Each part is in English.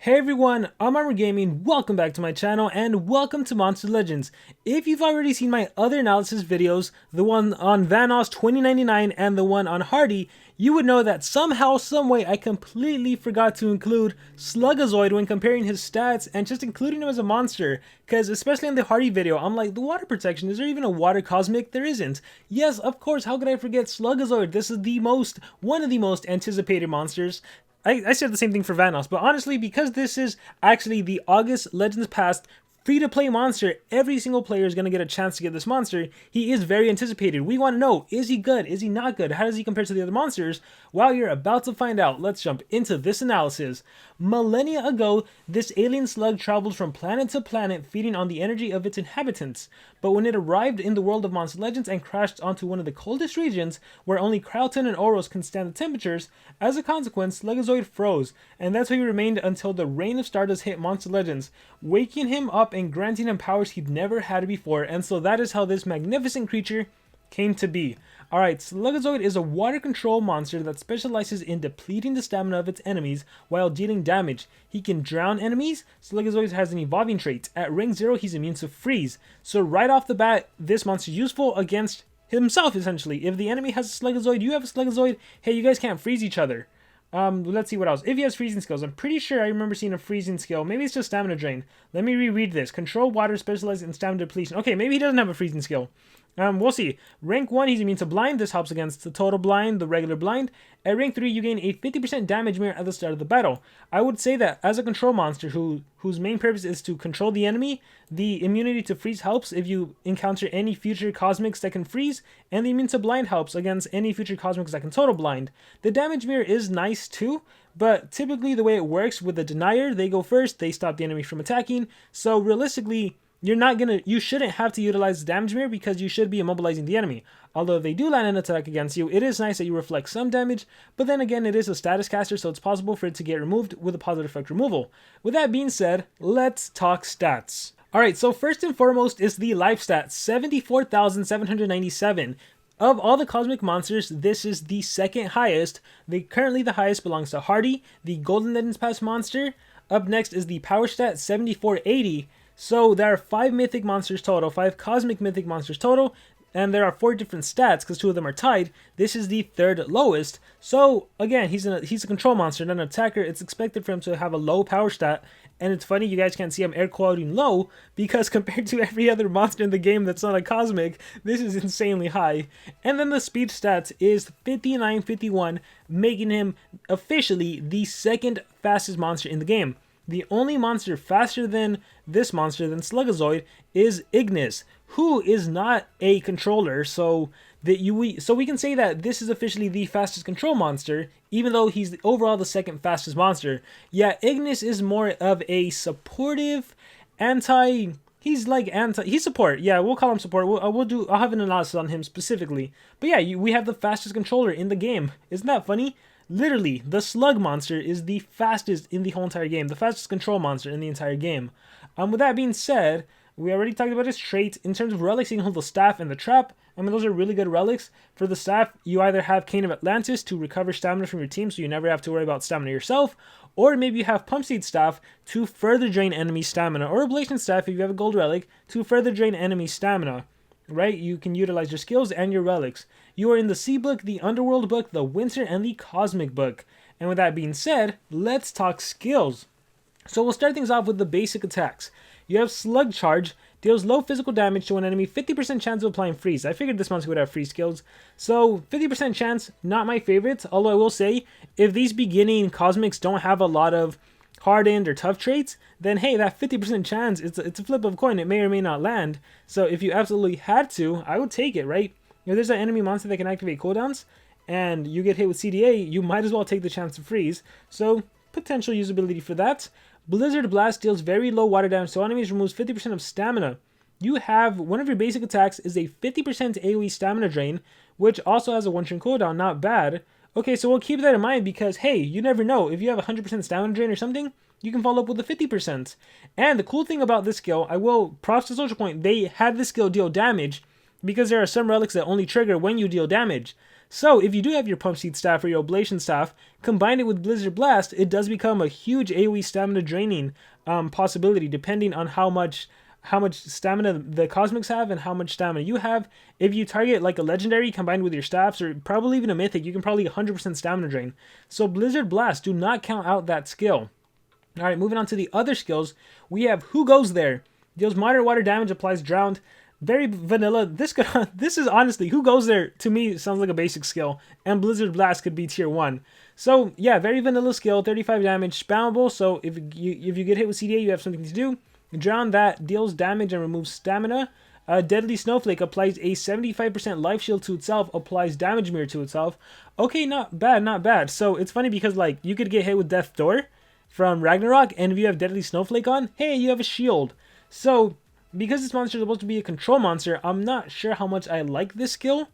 Hey everyone, I'm Orca Gaming, welcome back to my channel, and welcome to Monster Legends. If you've already seen my other analysis videos, the one on Vanoss 2099 and the one on Hardy, you would know that somehow, someway, I completely forgot to include Slugazoid when comparing his stats and just including him as a monster, because especially in the Hardy video, I'm like, the water protection, is there even a water cosmic? There isn't. Yes, of course, how could I forget Slugazoid? This is one of the most anticipated monsters. I said the same thing for Vanoss, but honestly, because this is actually the August Legends Pass free-to-play monster, every single player is going to get a chance to get this monster. He is very anticipated. We want to know, is he good? Is he not good? How does he compare to the other monsters? Well, you're about to find out. Let's jump into this analysis. Millennia ago, this alien slug traveled from planet to planet, feeding on the energy of its inhabitants. But when it arrived in the world of Monster Legends and crashed onto one of the coldest regions, where only Krauton and Oros can stand the temperatures, as a consequence, Slugazoid froze, and that's where he remained until the Reign of Stardust hit Monster Legends, waking him up and granting him powers he'd never had before, and so that is how this magnificent creature came to be. Alright, Slugazoid is a water control monster that specializes in depleting the stamina of its enemies while dealing damage. He can drown enemies. Slugazoid has an evolving trait. At rank 0, he's immune to freeze. So right off the bat, this monster is useful against himself, essentially. If the enemy has a Slugazoid, you have a Slugazoid, hey, you guys can't freeze each other. Let's see what else. If he has freezing skills, I'm pretty sure I remember seeing a freezing skill. Maybe it's just stamina drain. Let me reread this. Control water, specialized in stamina depletion. Okay, maybe he doesn't have a freezing skill. We'll see. Rank 1, he's immune to blind. This helps against the total blind, the regular blind. At rank 3, you gain a 50% damage mirror at the start of the battle. I would say that as a control monster whose main purpose is to control the enemy, the immunity to freeze helps if you encounter any future cosmics that can freeze, and the immune to blind helps against any future cosmics that can total blind. The damage mirror is nice too, but typically the way it works with the denier, they go first, they stop the enemy from attacking, so realistically, you shouldn't have to utilize the damage mirror because you should be immobilizing the enemy. Although if they do land an attack against you, it is nice that you reflect some damage, but then again, it is a status caster, so it's possible for it to get removed with a positive effect removal. With that being said, let's talk stats. Alright, so first and foremost is the life stat, 74,797. Of all the cosmic monsters, this is the second highest. Currently the highest belongs to Hardy, the Golden Legends Pass monster. Up next is the power stat, 7480. So there are 5 mythic monsters total, 5 cosmic mythic monsters total, and there are 4 different stats because 2 of them are tied. This is the third lowest. So again, he's a control monster, not an attacker. It's expected for him to have a low power stat. And it's funny, you guys can't see I'm air quoting low because compared to every other monster in the game that's not a cosmic, this is insanely high. And then the speed stats is 5951, making him officially the second fastest monster in the game. The only monster faster than this monster, than Slugazoid, is Ignis, who is not a controller, so we can say that this is officially the fastest control monster, even though he's overall the second fastest monster. Yeah, Ignis is more of a supportive, he's support. Yeah, we'll call him support. I'll have an analysis on him specifically. But yeah, we have the fastest controller in the game. Isn't that funny? Literally, the Slug monster is the fastest in the whole entire game, the fastest control monster in the entire game. With that being said, we already talked about his trait. In terms of relics, you can hold the staff and the trap. I mean, those are really good relics. For the staff, you either have Cane of Atlantis to recover stamina from your team so you never have to worry about stamina yourself, or maybe you have Pump Seed Staff to further drain enemy stamina, or Ablation Staff if you have a gold relic to further drain enemy stamina. Right? You can utilize your skills and your relics. You are in the Sea Book, the Underworld Book, the Winter, and the Cosmic Book. And with that being said, let's talk skills. So we'll start things off with the basic attacks. You have Slug Charge, deals low physical damage to an enemy, 50% chance of applying freeze. I figured this monster would have freeze skills. So 50% chance, not my favorite, although I will say, if these beginning cosmics don't have a lot of hardened or tough traits, then hey, that 50% chance, it's a flip of a coin. It may or may not land. So if you absolutely had to, I would take it, right? If there's an enemy monster that can activate cooldowns, and you get hit with CDA, you might as well take the chance to freeze. So potential usability for that. Blizzard Blast deals very low water damage to enemies, removes 50% of stamina. You have, one of your basic attacks is a 50% AoE stamina drain, which also has a 1-turn cooldown, not bad. Okay, so we'll keep that in mind because, hey, you never know. If you have a 100% stamina drain or something, you can follow up with a 50%. And the cool thing about this skill, props to Social Point, they had this skill deal damage because there are some relics that only trigger when you deal damage. So if you do have your Pump Seed Staff or your Oblation Staff, combine it with Blizzard Blast, it does become a huge AoE stamina draining possibility, depending on how much stamina the Cosmics have and how much stamina you have. If you target like a legendary combined with your staffs, or probably even a mythic, you can probably 100% stamina drain. So Blizzard Blast, do not count out that skill. Alright, moving on to the other skills, we have Who Goes There. Deals moderate water damage, applies drowned. Very vanilla. This is honestly, Who Goes There to me sounds like a basic skill, and Blizzard Blast could be tier 1. So yeah, very vanilla skill, 35 damage, spammable, so if you get hit with CDA, you have something to do. Drown, that deals damage and removes stamina. Deadly Snowflake applies a 75% life shield to itself, applies damage mirror to itself. Okay, not bad, not bad. So it's funny because like you could get hit with Death Door from Ragnarök, and if you have Deadly Snowflake on, hey, you have a shield. So because this monster is supposed to be a control monster, I'm not sure how much I like this skill,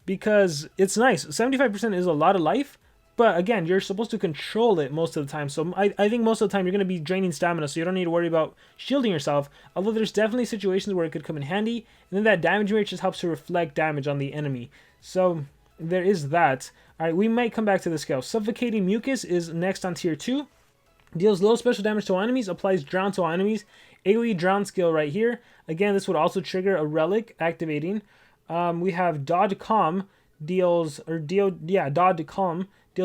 because it's nice. 75% is a lot of life, but again, you're supposed to control it most of the time. So I think most of the time you're going to be draining stamina, so you don't need to worry about shielding yourself. Although there's definitely situations where it could come in handy. And then that damage rate just helps to reflect damage on the enemy. So there is that. Alright, we might come back to the skill. Suffocating Mucus is next on tier 2. Deals low special damage to all enemies, applies drown to all enemies. AoE drown skill right here. Again, this would also trigger a relic activating. We have Doge Calm deals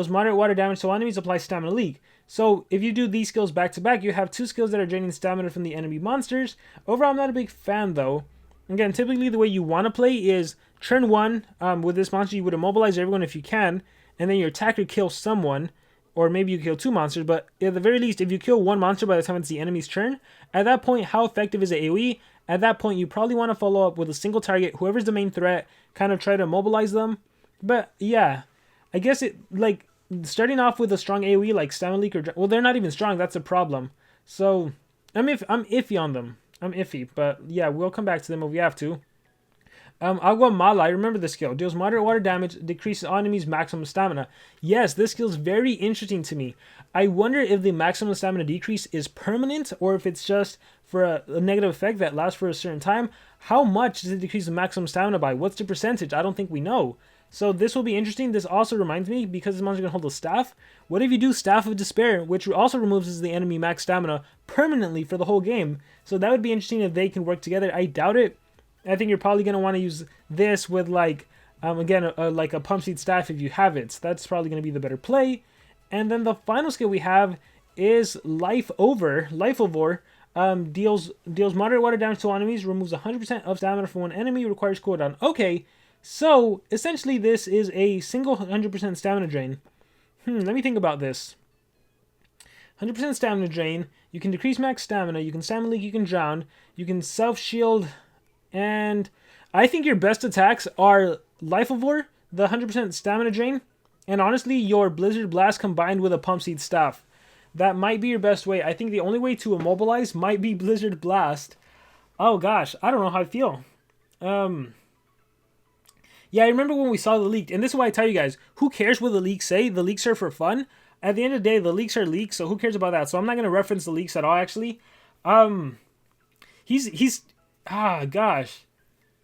moderate water damage to all enemies, applies stamina leak. So if you do these skills back to back, you have 2 skills that are draining stamina from the enemy monsters. Overall, I'm not a big fan though. Again, typically the way you want to play is turn 1 with this monster, you would immobilize everyone if you can, and then your attacker kills someone, or maybe you kill 2 monsters, but at the very least, if you kill 1 monster by the time it's the enemy's turn, at that point, how effective is the AoE? At that point, you probably want to follow up with a single target, whoever's the main threat, kind of try to immobilize them. But yeah, I guess it, like, starting off with a strong AoE like Stamina Leak, or, well, they're not even strong, that's a problem. So, I'm iffy on them. I'm iffy, but yeah, we'll come back to them if we have to. Agua Mala, I remember this skill. Deals moderate water damage, decreases all enemies' maximum stamina. Yes, this skill is very interesting to me. I wonder if the maximum stamina decrease is permanent, or if it's just for a negative effect that lasts for a certain time. How much does it decrease the maximum stamina by? What's the percentage? I don't think we know. So this will be interesting. This also reminds me, because this monster can hold a staff, what if you do Staff of Despair, which also removes the enemy max stamina permanently for the whole game? So that would be interesting if they can work together. I doubt it. I think you're probably going to want to use this with, like, again, like a Pump Seed Staff if you have it. So that's probably going to be the better play. And then the final skill we have is Life Over. Deals moderate water damage to all enemies, removes 100% of stamina from one enemy, requires cooldown. Okay, so essentially this is a single 100% stamina drain. Let me think about this. 100% stamina drain. You can decrease max stamina. You can stamina leak. You can drown. You can self-shield. And I think your best attacks are Life of War, the 100% stamina drain, and honestly, your Blizzard Blast combined with a Pump Seed Staff. That might be your best way. I think the only way to immobilize might be Blizzard Blast. Oh gosh, I don't know how I feel. Yeah, I remember when we saw the leak, and this is why I tell you guys, who cares what the leaks say? The leaks are for fun. At the end of the day, the leaks are leaks, so who cares about that? So I'm not going to reference the leaks at all, actually. Gosh.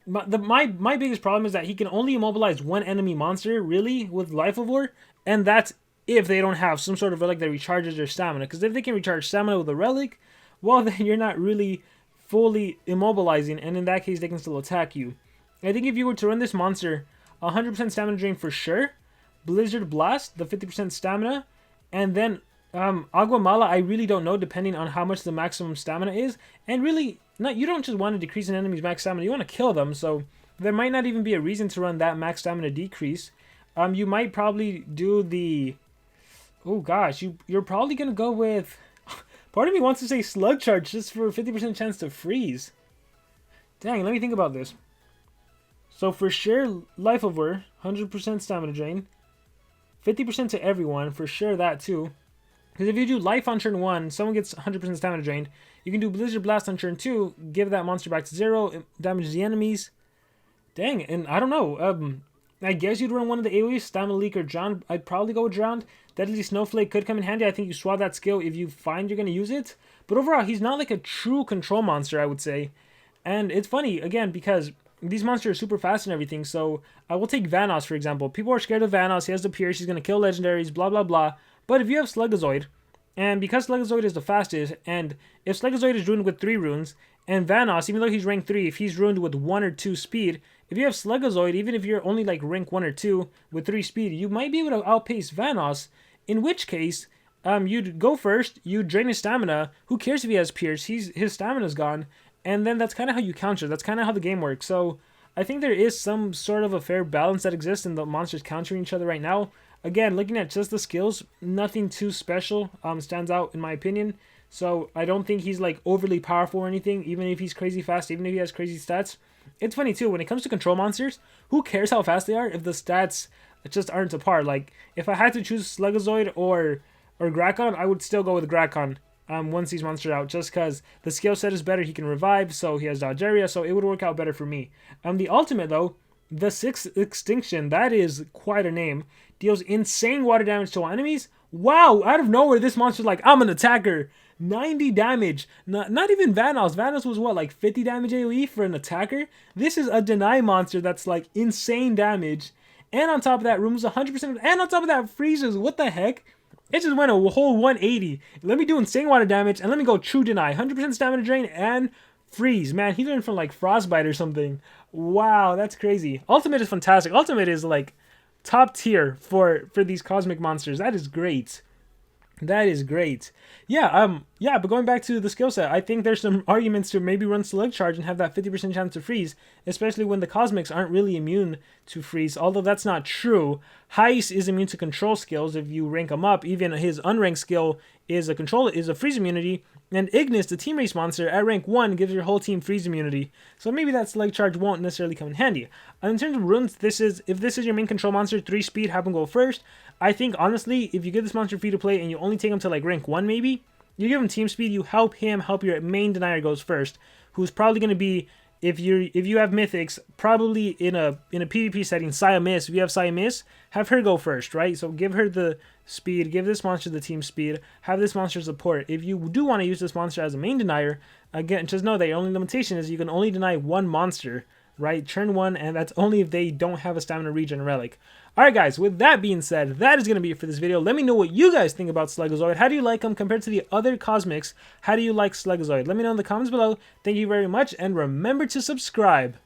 My biggest problem is that he can only immobilize one enemy monster, really, with Life of War, and that's if they don't have some sort of relic that recharges their stamina. Because if they can recharge stamina with a relic, well, then you're not really fully immobilizing, and in that case, they can still attack you. I think if you were to run this monster, 100% stamina drain for sure, Blizzard Blast, the 50% stamina, and then Agua Mala, I really don't know, depending on how much the maximum stamina is, and really, you don't just want to decrease an enemy's max stamina, you want to kill them, so there might not even be a reason to run that max stamina decrease. You might probably do the... Oh gosh, you're probably going to go with... Part of me wants to say Slug Charge just for a 50% chance to freeze. Dang, let me think about this. So for sure, Life of War, 100% stamina drain. 50% to everyone, for sure that too. Because if you do Life on turn 1, someone gets 100% stamina drained. You can do Blizzard Blast on turn 2, give that monster back to 0, it damages the enemies. Dang, and I don't know. I guess you'd run one of the AoEs, Stamina Leak or Drown. I'd probably go with Drowned. Deadly Snowflake could come in handy. I think you swap that skill if you find you're going to use it. But overall, he's not like a true control monster, I would say. And it's funny, again, because these monsters are super fast and everything. So I will take Vanoss, for example. People are scared of Vanoss. He has the Pierce. He's going to kill legendaries, blah, blah, blah. But if you have Slugazoid, and because Slugazoid is the fastest, and if Slugazoid is ruined with 3 runes, and Vanoss, even though he's rank 3, if he's ruined with 1 or 2 speed, if you have Slugazoid, even if you're only like rank 1 or 2 with 3 speed, you might be able to outpace Vanoss, in which case, you'd go first, you drain his stamina, who cares if he has Pierce, his stamina's gone, and then that's kind of how you counter, that's kind of how the game works. So I think there is some sort of a fair balance that exists in the monsters countering each other right now. Again, looking at just the skills, nothing too special stands out in my opinion. So I don't think he's like overly powerful or anything, even if he's crazy fast, even if he has crazy stats. It's funny too, when it comes to control monsters, who cares how fast they are if the stats just aren't to par? Like, if I had to choose Slugazoid or Grakon, I would still go with Grakon once these monsters are out, just because the skill set is better, he can revive, so he has dodge area, so it would work out better for me. The ultimate though, the 6th Extinction, that is quite a name. Deals insane water damage to all enemies. Wow, out of nowhere, this monster's like, I'm an attacker. 90 damage. Not even Vanoss. Vanoss was what, like 50 damage AoE for an attacker? This is a deny monster that's like insane damage. And on top of that, removes 100%. And on top of that, freezes. What the heck? It just went a whole 180. Let me do insane water damage, and let me go true deny. 100% stamina drain and freeze. Man, he learned from like Frostbite or something. Wow, that's crazy. Ultimate is fantastic. Ultimate is like top tier for these cosmic monsters. That is great. That is great. Yeah, but going back to the skill set, I think there's some arguments to maybe run Select Charge and have that 50% chance to freeze, especially when the cosmics aren't really immune to freeze, although that's not true. Heist is immune to control skills if you rank him up. Even his unranked skill is a freeze immunity, and Ignis, the team race monster, at rank 1 gives your whole team freeze immunity. So maybe that Select Charge won't necessarily come in handy. And in terms of runes, if this is your main control monster, 3 speed, have him go first. I think, honestly, if you give this monster free to play and you only take him to like rank 1 maybe, you give him team speed, you help him, help your main denier goes first, who's probably going to be, if you have Mythics, probably in a PvP setting, Siamis. If you have Siamis, have her go first, right? So give her the speed, give this monster the team speed, have this monster support. If you do want to use this monster as a main denier, again, just know that your only limitation is you can only deny 1 monster, right? Turn 1, and that's only if they don't have a stamina regen relic. Alright guys, with that being said, that is going to be it for this video. Let me know what you guys think about Slugazoid. How do you like him compared to the other cosmics? How do you like Slugazoid? Let me know in the comments below. Thank you very much, and remember to subscribe.